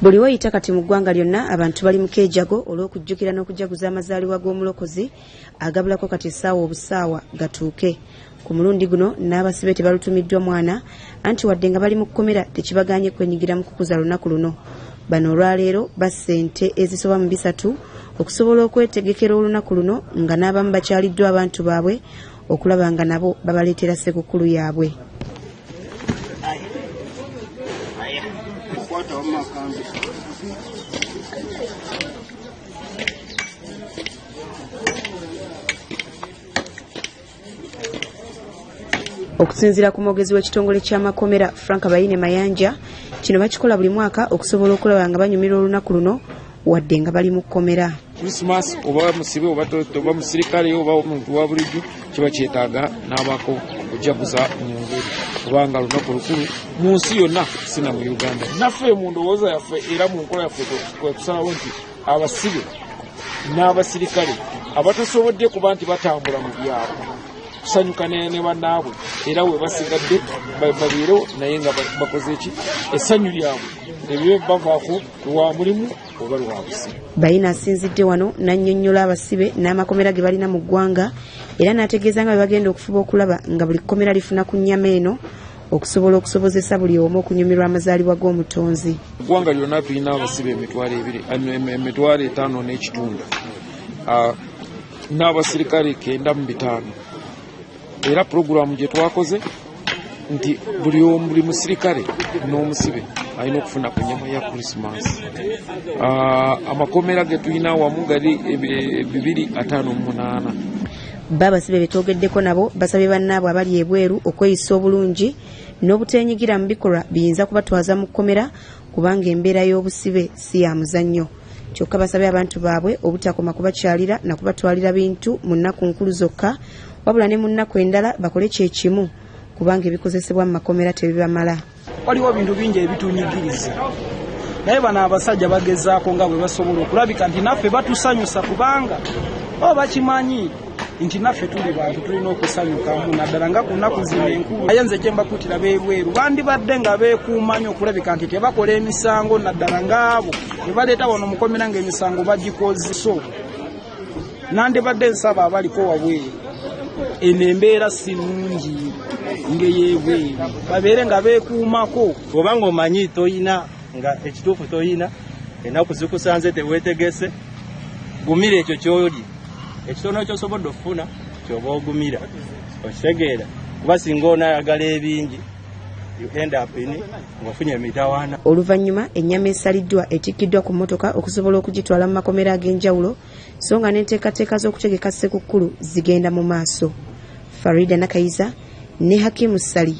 Buli weyita kati mu ggwanga lyonna abantu bali mu keejago olw'okujjukira n'okujaguza amazaalibwa g'omulokozi agabulako kati essaawa obusaawa gatuuke. Ku mulundi guno n'abasibe tebalutumiddwa mwana anti wadde nga bali mu kkomera tekibagaanye kwenyigira mu kukuza lunaku luno. Bano olwaleero basse ente ezisoba mu 3 okusobola okwetegekera olunaku luno nga n'abamu bakyaliddwa abantu baabwe okulaba nga nabo babaleetera ssekukkulu yaabwe. Okusinziira ku mwogezi w'ekitongole ky'amakomera Frank Bayine Mayanja, kino bakikola buli mwaka okusobola okulaba nga banyumira olunaku luno wadde nga bali mu kkomera. Christmas oba musibe oba musirikale oba omuntu wa bulijjo kiba kyetaaga n'abako okujaguza mu ngeri kubanga lunaku lukulu mu nsi yonna sina mu Uganda. Naffe mu ndowooza yaffe era mu nkola yaffe kwe kusalawo nti abasibe n'abasirikale abatasobodde kuba nti batambula mu byabo kusanyuka ne bannaabwe era we basigadde babeerewo naye nga bakoze ki essanyu lyabwe ebibe bavaako lwa mulimu oba lwa busibe. Bayina asinzidde wano n'annyonnyola abasibe n'amakomera ge balina mu ggwanga era n'ategeeza nga bwe bagenda okufuba okulaba nga buli kkomera lifuna ku nnyama eno okusobola okusobozesa buli omu okunyumirwa amazaalibwa g'omutonzi. Eggwanga lyonna tulina abasibe emitwalo 5 n'ekitundu n'abasirikale 95. Era puroguramu gye twakoze nti buli musirikale n'omusibe alina okufuna ku nnyama ya Christmas. Amakomera ge tulina wamu gali 258. Babasibe betwogeddeko nabo basabye bannaabwe abali ebweru okweyisa obulungi n'obuteenyigira mu bikolwa biyinza kubatwaza mu kkomera kubanga embeera y'obusibe si ya muzannyo. Kyokka basabye abantu baabwe obutakoma kubakyalira na kubatwalira bintu mu nnaku nkulu zokka wabula ne mu nnaku endala bakole kyekimu kubanga ebikozesebwa mu makomera tebibamala. Waliwo bintu bingi ebitunyigiriza naye bano abasajja bagezaako nga bwe basobola okulabika nti naffe batusanyusa kubanga oba bakimanyi nti naffe tuli bantu tulina okusanyukamu naddala nga ku nnaku zino enkulu. Naye nze gye mbakuutira beebweru bandibadde nga beekuumanya okulabika nti tebakola emisango naddala ng'abo ne baleeta wano mukomera ng'emisango bagikoze. So nandibadde nsaba abaliko wabweru eno embeera si nnungi ng'ey'ebweru babeere nga beekuumako. Oba ng'omanyi toyina nga ekituufu toyina ennaku zikusanze teweetegese gumira ekyo ky'oli ekitono ky'osobodde okufuna ky'oba ogumira okitegeera kuba singa onaayagala ebingi ng'ofunye emitawaana. Oluvannyuma ennyama esaliddwa etikkiddwa ku mmotoka okusobola okugitwala mu makomera ag'enjawulo so nga n'enteekateeka z'okutegeka ssekukkulu zigenda mu maaso. Farida Nakayiza ne Hakimu Sali.